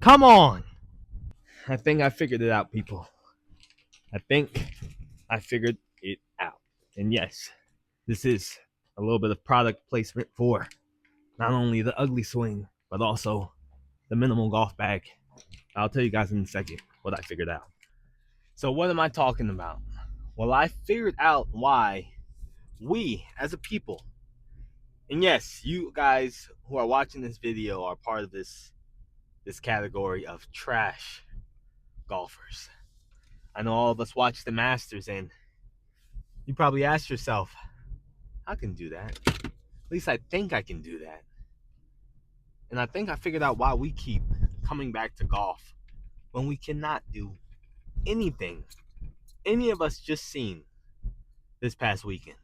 Come on. I think I figured it out, people. I think I figured it out. And yes, this is a little bit of product placement for not only the ugly swing, but also the minimal golf bag. I'll tell you guys in a second what I figured out. So what am I talking about? Well, I figured out why we as a people, and yes, you guys who are watching this video are part of this category of trash golfers. I know all of us watch the Masters, and you probably asked yourself, I can do that. At least I think I can do that. And I think I figured out why we keep coming back to golf when we cannot do anything any of us just seen this past weekend.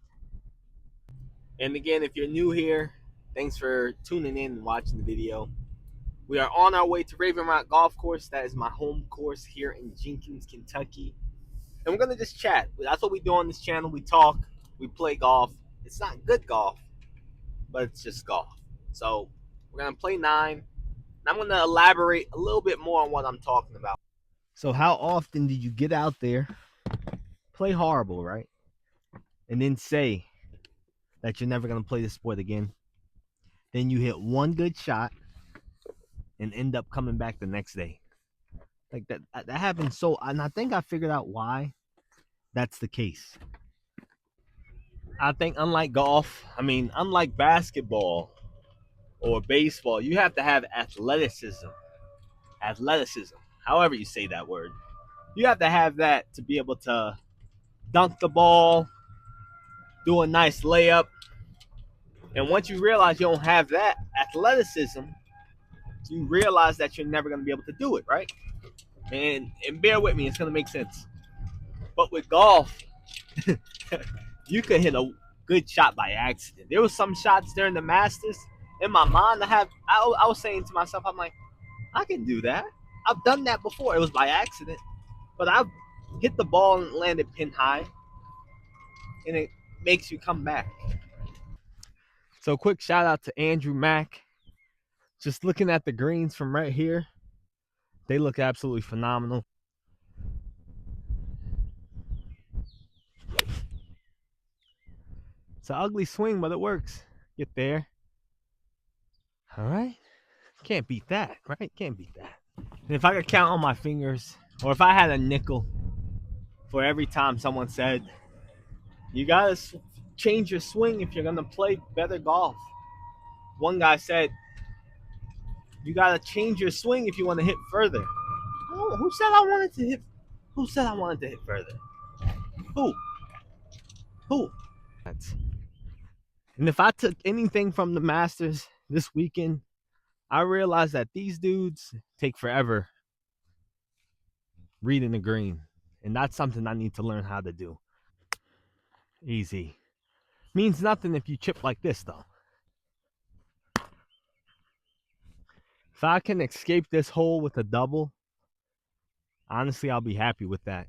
And again, if you're new here, thanks for tuning in and watching the video. We are on our way to Raven Rock Golf Course. That is my home course here in Jenkins, Kentucky. And we're going to just chat. That's what we do on this channel. We talk, we play golf. It's not good golf, but it's just golf. So we're going to play 9. And I'm going to elaborate a little bit more on what I'm talking about. So how often did you get out there, play horrible, right? And then say that you're never going to play this sport again. Then you hit one good shot and end up coming back the next day. Like that happens so, and I think I figured out why that's the case. I think unlike golf, unlike basketball or baseball, you have to have athleticism. Athleticism, however you say that word. You have to have that to be able to dunk the ball, do a nice layup. And once you realize you don't have that athleticism, you realize that you're never going to be able to do it, right? And bear with me, it's going to make sense. But with golf, you could hit a good shot by accident. There was some shots during the Masters in my mind. I was saying to myself, I'm like, I can do that. I've done that before. It was by accident, but I've hit the ball and landed pin high, and it makes you come back. So quick shout out to Andrew Mack. Just looking at the greens from right here, they look absolutely phenomenal. It's an ugly swing, but it works. Get there. All right. Can't beat that, right? Can't beat that. And if I could count on my fingers, or if I had a nickel for every time someone said, you got to change your swing if you're going to play better golf. One guy said, you got to change your swing if you want to hit further. Oh, who said I wanted to hit? Who said I wanted to hit further? Who? And if I took anything from the Masters this weekend, I realized that these dudes take forever reading the green. And that's something I need to learn how to do. Easy. Means nothing if you chip like this, though. If I can escape this hole with a double, honestly, I'll be happy with that.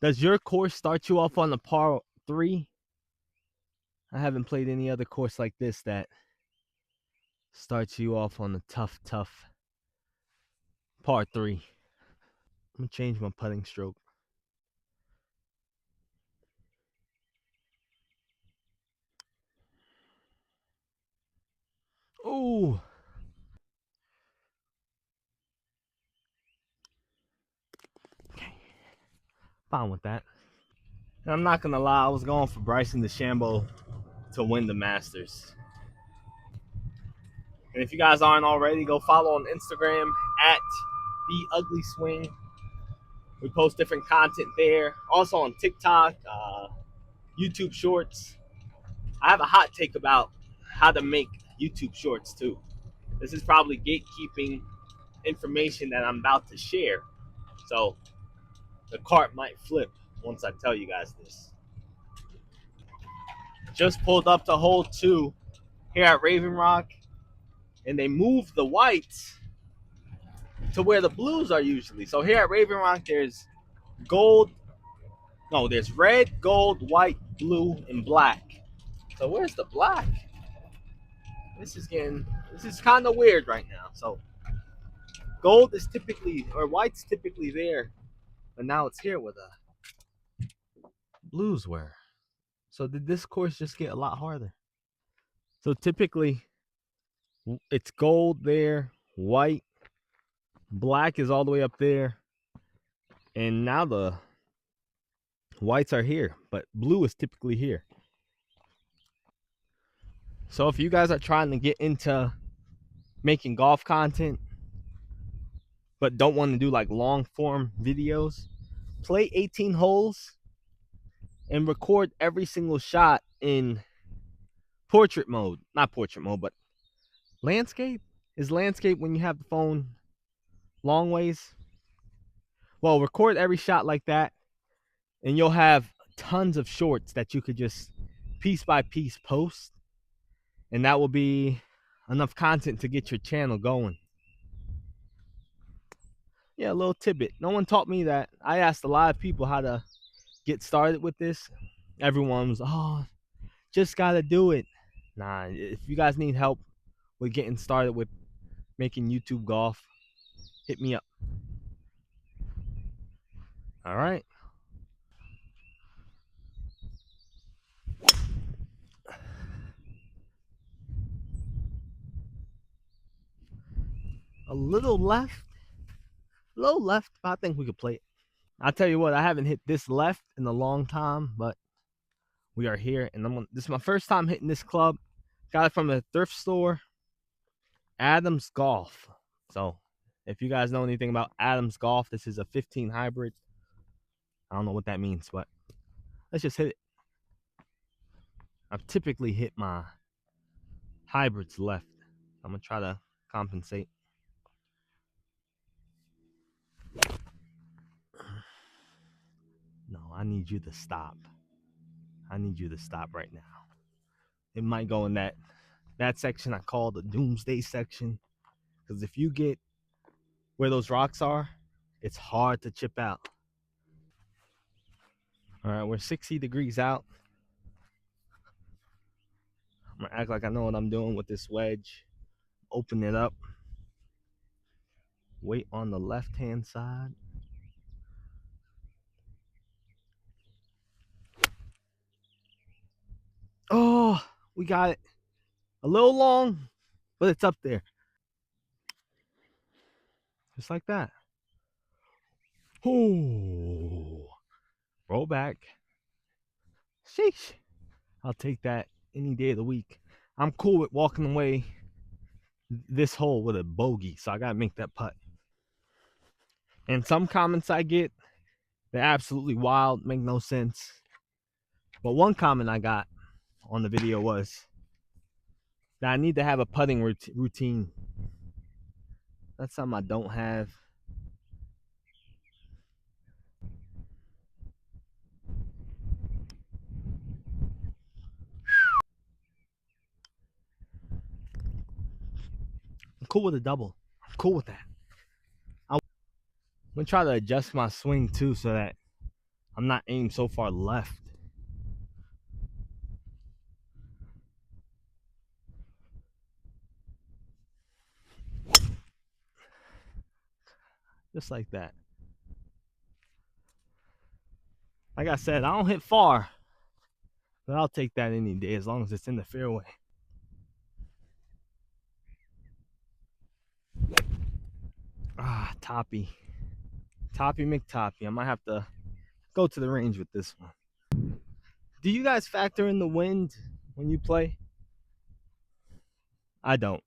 Does your course start you off on a par 3? I haven't played any other course like this that starts you off on a tough par 3. I'm going to change my putting stroke. Ooh. Okay. Fine with that. And I'm not going to lie, I was going for Bryson DeChambeau to win the Masters. And if you guys aren't already, go follow on Instagram at The Ugly Swing. We post different content there. Also on TikTok, YouTube Shorts. I have a hot take about how to make YouTube Shorts too. This is probably gatekeeping information that I'm about to share. So the cart might flip once I tell you guys this. Just pulled up to hole 2 here at Raven Rock, and they moved the whites to where the blues are usually. So here at Raven Rock, there's red, gold, white, blue, and black. So where's the black? This is kind of weird right now. So Gold is typically, or white's typically there, but now it's here with a blues were. So did this course just get a lot harder? So typically it's gold there, white, black is all the way up there, and now the whites are here, but blue is typically here. So if you guys are trying to get into making golf content, but don't want to do like long form videos, play 18 holes and record every single shot in portrait mode. Not portrait mode, but landscape. Is landscape when you have the phone long ways? Well, record every shot like that, and you'll have tons of shorts that you could just piece by piece post, and that will be enough content to get your channel going. Yeah, a little tidbit. No one taught me that. I asked a lot of people how to get started with this. Everyone was, oh, just gotta do it. Nah, if you guys need help with getting started with making YouTube golf, hit me up. All right. A little left, but I think we could play it. I'll tell you what, I haven't hit this left in a long time, but we are here, and this is my first time hitting this club. Got it from a thrift store, Adams Golf. So if you guys know anything about Adams Golf, this is a 15 hybrid. I don't know what that means, but let's just hit it. I've typically hit my hybrids left. I'm gonna try to compensate. No, I need you to stop. I need you to stop right now. It might go in that section I call the doomsday section, because if you get where those rocks are, it's hard to chip out. All right, we're 60 degrees out. I'm gonna act like I know what I'm doing with this wedge. Open it up. Wait on the left-hand side. Oh, we got it. A little long, but it's up there. Just like that. Oh, roll back. Sheesh. I'll take that any day of the week. I'm cool with walking away this hole with a bogey, so I gotta make that putt. And some comments I get, they're absolutely wild, make no sense. But one comment I got on the video was that I need to have a putting routine. That's something I don't have. I'm cool with a double. I'm cool with that. I'm gonna try to adjust my swing too so that I'm not aimed so far left. Just like that. Like I said, I don't hit far, but I'll take that any day as long as it's in the fairway. Ah, Toppy. Toppy McToppy. I might have to go to the range with this one. Do you guys factor in the wind when you play? I don't.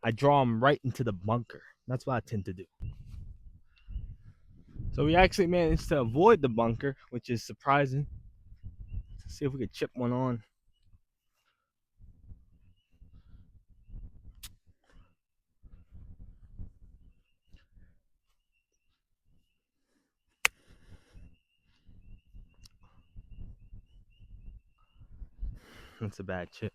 I draw them right into the bunker. That's what I tend to do. So we actually managed to avoid the bunker, which is surprising. Let's see if we could chip one on. That's a bad chip.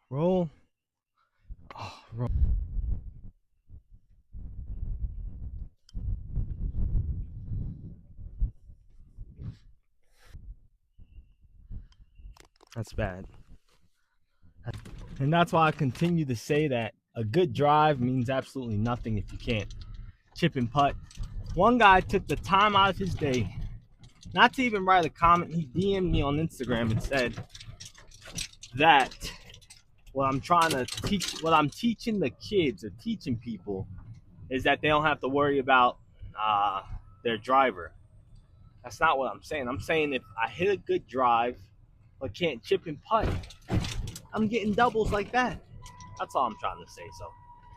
Roll. Oh, roll. That's bad. And that's why I continue to say that a good drive means absolutely nothing if you can't chip and putt. One guy took the time out of his day not to even write a comment. He DM'd me on Instagram and said that what I'm teaching the kids or teaching people is that they don't have to worry about their driver. That's not what I'm saying. I'm saying if I hit a good drive but can't chip and putt, I'm getting doubles like that. That's all I'm trying to say. So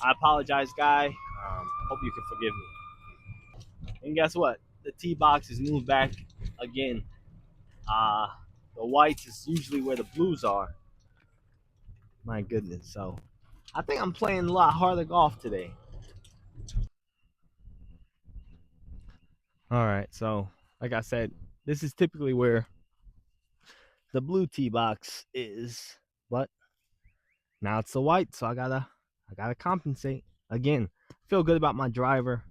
I apologize, guy. Hope you can forgive me. And guess what? The tee box is moved back again. The whites is usually where the blues are. My goodness. So I think I'm playing a lot harder golf today. All right. So like I said, this is typically where the blue tee box is, but now it's the white, so I gotta compensate. Again, feel good about my driver,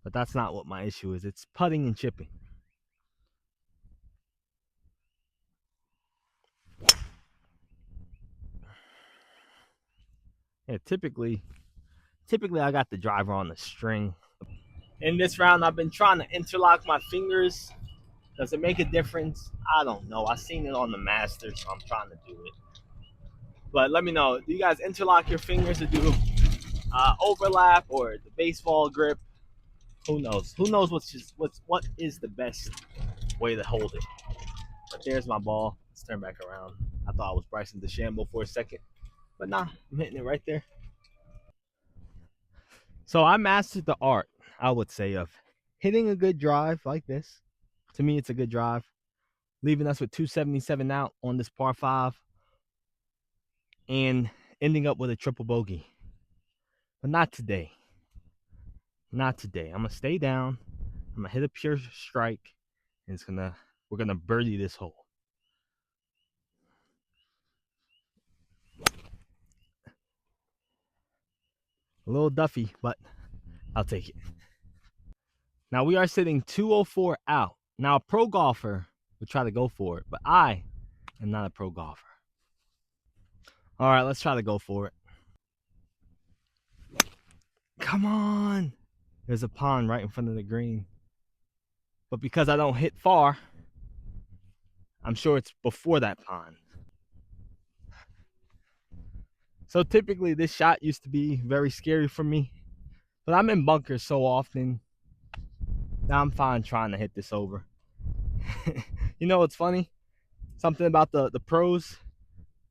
but that's not what my issue is. It's putting and chipping. Yeah, typically I got the driver on the string. In this round, I've been trying to interlock my fingers. Does it make a difference? I don't know. I seen it on the Masters, so I'm trying to do it. But let me know. Do you guys interlock your fingers to do overlap or the baseball grip? Who knows? Who knows what is the best way to hold it? But there's my ball. Let's turn back around. I thought I was Bryson DeChambeau for a second, but nah, I'm hitting it right there. So I mastered the art, I would say, of hitting a good drive like this. To me, it's a good drive, leaving us with 277 out on this par 5 and ending up with a triple bogey. But not today. Not today. I'm gonna stay down. I'm gonna hit a pure strike, and we're gonna birdie this hole. A little duffy, but I'll take it. Now we are sitting 204 out. Now a pro golfer would try to go for it, but I am not a pro golfer. All right, let's try to go for it. Come on. There's a pond right in front of the green. But because I don't hit far, I'm sure it's before that pond. So typically this shot used to be very scary for me, but I'm in bunkers so often. Now I'm fine trying to hit this over. You know what's funny? Something about the pros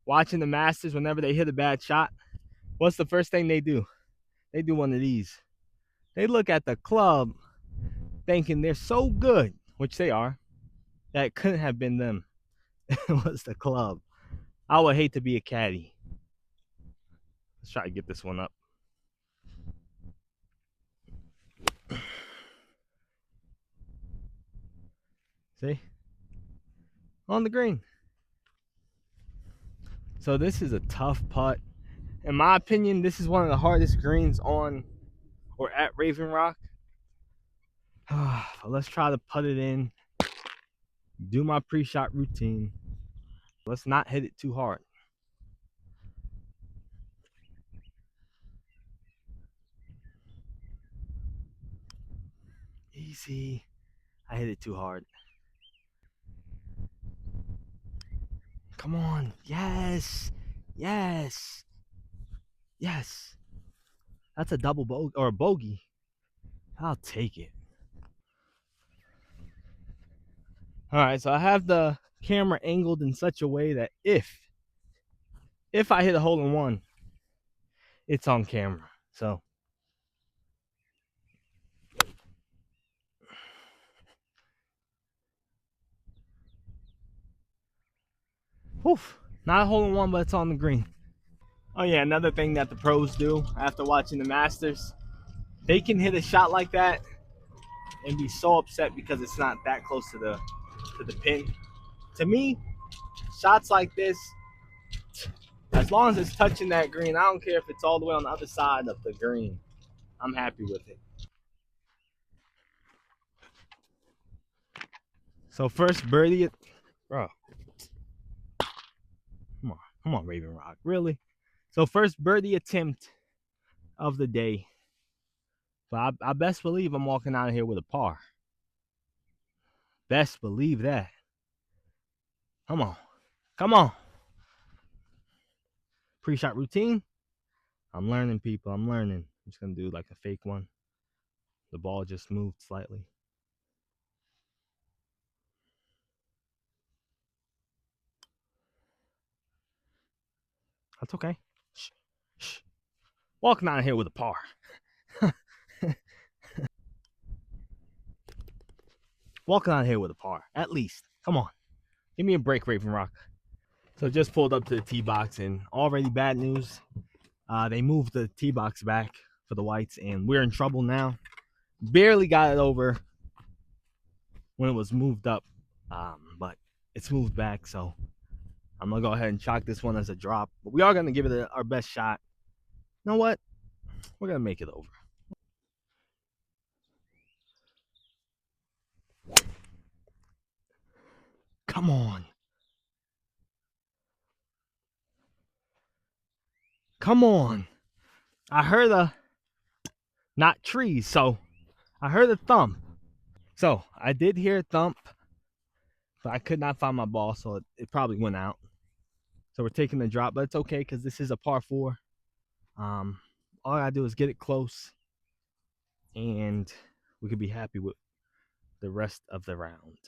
watching the Masters, whenever they hit a bad shot, what's the first thing they do? They do one of these. They look at the club thinking they're so good, which they are, that it couldn't have been them. It was the club. I would hate to be a caddy. Let's try to get this one up. See? On the green. So this is a tough putt. In my opinion, this is one of the hardest greens on or at Raven Rock. Let's try to putt it in. Do my pre-shot routine. Let's not hit it too hard. Easy. I hit it too hard. Come on. Yes. Yes. Yes. That's a double bogey or a bogey. I'll take it. All right, so I have the camera angled in such a way that if I hit a hole in one, it's on camera. So oof, not a hole in one, but it's on the green. Oh yeah, another thing that the pros do after watching the Masters, they can hit a shot like that and be so upset because it's not that close to the pin. To me, shots like this, as long as it's touching that green, I don't care if it's all the way on the other side of the green. I'm happy with it. So first birdie, bro. Come on, Raven Rock. Really? So first birdie attempt of the day. But I best believe I'm walking out of here with a par. Best believe that. Come on. Come on. Pre-shot routine. I'm learning, people. I'm learning. I'm just going to do like a fake one. The ball just moved slightly. That's okay. Shh. Shh. Walking out of here with a par. Walking out of here with a par. At least. Come on. Give me a break, Raven Rock. So just pulled up to the tee box, and already bad news. They moved the tee box back for the whites, and we're in trouble now. Barely got it over when it was moved up, but it's moved back, so I'm going to go ahead and chalk this one as a drop. But we are going to give it our best shot. You know what? We're going to make it over. Come on. Come on. I heard not trees, so I heard a thump. So I did hear a thump, but I could not find my ball, so it probably went out. So we're taking the drop, but it's okay because this is a par 4. All I gotta do is get it close, and we could be happy with the rest of the round.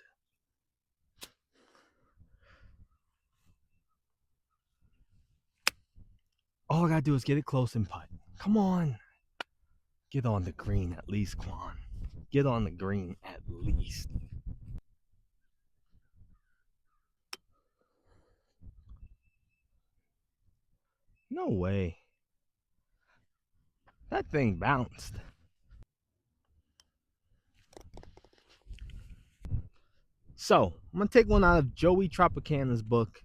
All I gotta do is get it close and putt. Come on. Get on the green at least, Quan. Get on the green at least. No way. That thing bounced. So, I'm going to take one out of Joey Tropicana's book.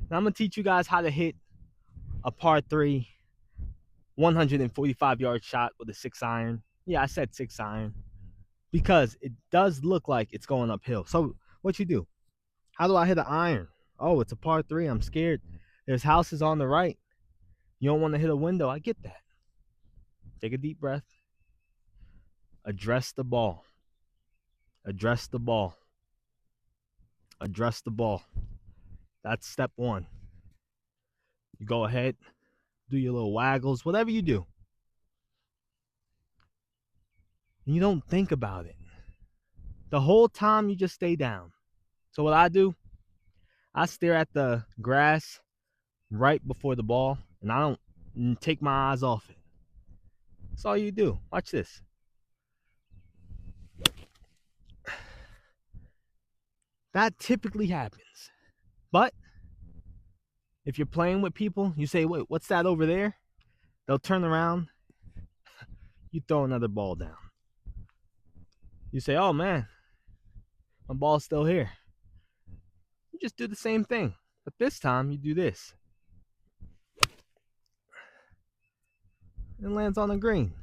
And I'm going to teach you guys how to hit a par 3, 145-yard shot with a 6-iron. Yeah, I said 6-iron. Because it does look like it's going uphill. So, what you do? How do I hit an iron? Oh, it's a par 3. I'm scared. There's houses on the right. You don't want to hit a window. I get that. Take a deep breath. Address the ball. Address the ball. Address the ball. That's step 1. You go ahead, do your little waggles, whatever you do. And you don't think about it. The whole time you just stay down. So what I do, I stare at the grass right before the ball, and I don't take my eyes off it. That's all you do. Watch this. That typically happens. But if you're playing with people, you say, wait, what's that over there? They'll turn around. You throw another ball down. You say, oh man, my ball's still here. You just do the same thing. But this time you do this. It lands on the green.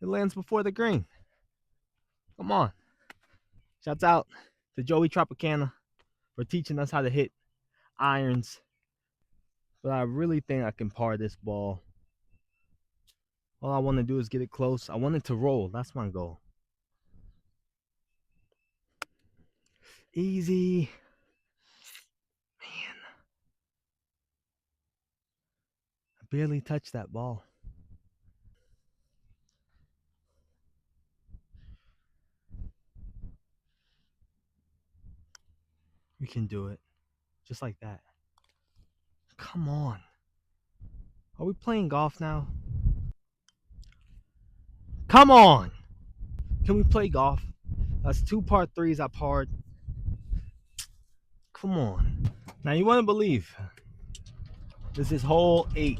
It lands before the green. Come on. Shouts out to Joey Tropicana for teaching us how to hit irons. But I really think I can par this ball. All I want to do is get it close. I want it to roll. That's my goal. Easy. Man. I barely touched that ball. We can do it. Just like that. Come on. Are we playing golf now? Come on. Can we play golf? That's 2 par 3s I parred. Come on. Now you want to believe this is hole 8.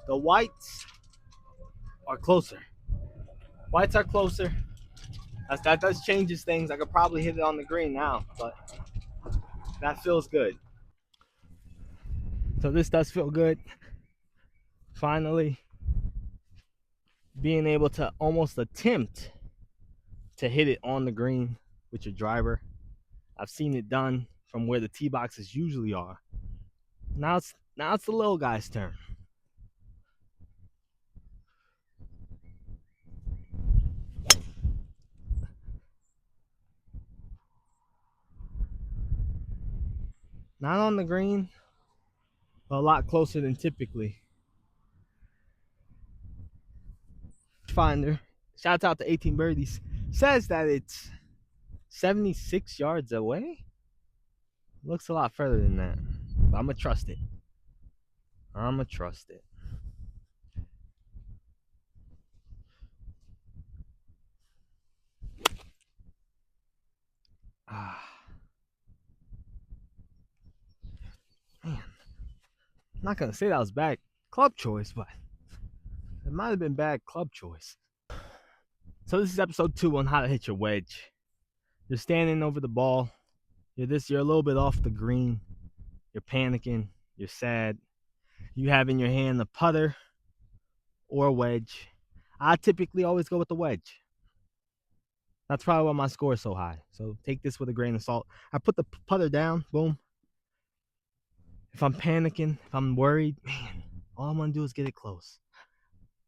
The whites are closer. Whites are closer. That does changes things. I could probably hit it on the green now, but that feels good. So this does feel good. Finally, being able to almost attempt to hit it on the green with your driver. I've seen it done from where the tee boxes usually are. Now it's the little guy's turn. Not on the green, but a lot closer than typically. Finder, shouts out to 18 Birdies, says that it's 76 yards away. Looks a lot further than that, but I'm gonna trust it. Ah, man, I'm not gonna say that was bad club choice, but it might have been bad club choice. So this is episode 2 on how to hit your wedge. You're standing over the ball. You're a little bit off the green. You're panicking. You're sad. You have in your hand the putter or a wedge. I typically always go with the wedge. That's probably why my score is so high. So take this with a grain of salt. I put the putter down. Boom. If I'm panicking, if I'm worried, man, all I'm going to do is get it close.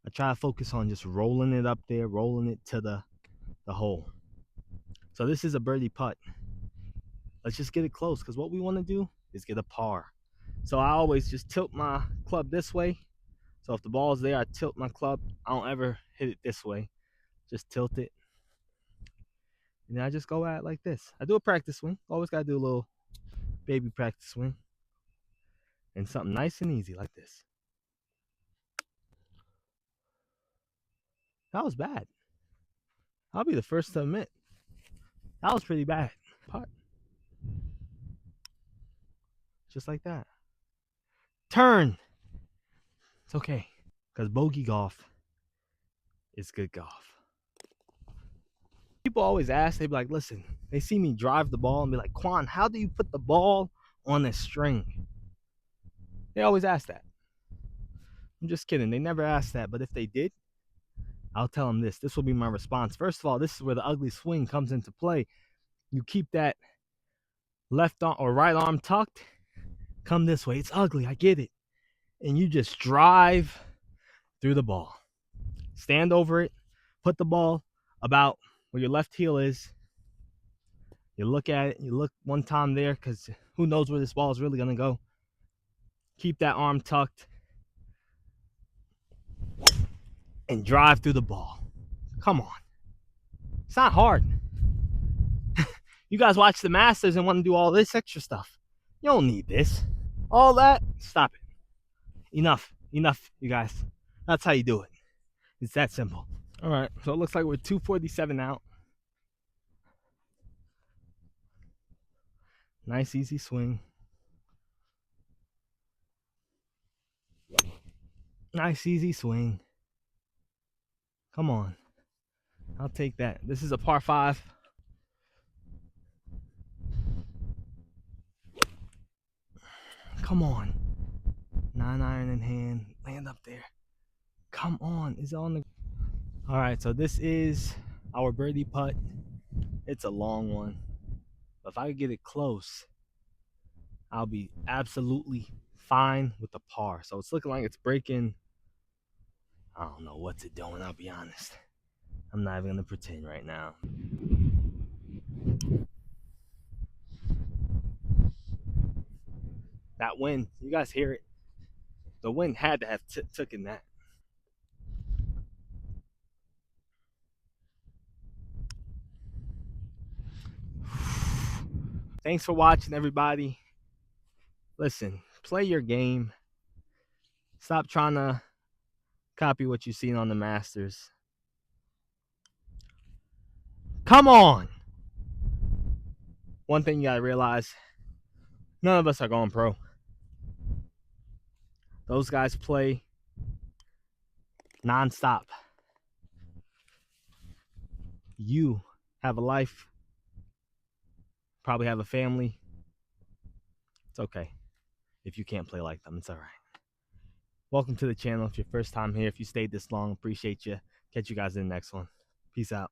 I try to focus on just rolling it up there, rolling it to the hole. So this is a birdie putt. Let's just get it close, because what we want to do is get a par. So I always just tilt my club this way. So if the ball's there, I tilt my club. I don't ever hit it this way. Just tilt it. And then I just go at it like this. I do a practice swing. Always got to do a little baby practice swing. And something nice and easy like this. That was bad. I'll be the first to admit. That was pretty bad. Putt. Just like that. Turn. It's okay. Because bogey golf is good golf. People always ask, they be like, listen, they see me drive the ball and be like, Quan, how do you put the ball on a string? They always ask that. I'm just kidding. They never ask that. But if they did, I'll tell them this. This will be my response. First of all, this is where the ugly swing comes into play. You keep that left arm or right arm tucked. Come this way. It's ugly. I get it. And you just drive through the ball. Stand over it. Put the ball about where your left heel is. You look at it. You look one time there, because who knows where this ball is really going to go. Keep that arm tucked. And drive through the ball. Come on. It's not hard. You guys watch the Masters and want to do all this extra stuff. You don't need this. All that, stop it. Enough, you guys. That's how you do it. It's that simple. All right, so it looks like we're 247 out. Nice, easy swing. Nice, easy swing. Come on. I'll take that. This is a par 5. Come on. 9-iron in hand. Land up there. Come on. Is it on the... All right, so this is our birdie putt. It's a long one. But if I could get it close, I'll be absolutely fine with the par. So it's looking like it's breaking. I don't know what's it doing, I'll be honest. I'm not even going to pretend right now. That wind, you guys hear it? The wind had to have taken that. Thanks for watching, everybody. Listen, play your game. Stop trying to copy what you've seen on the Masters. Come on! One thing you gotta realize, none of us are going pro. Those guys play non-stop. You have a life, probably have a family. It's okay if you can't play like them. It's all right. Welcome to the channel. If you're first time here, if you stayed this long, appreciate you. Catch you guys in the next one. Peace out.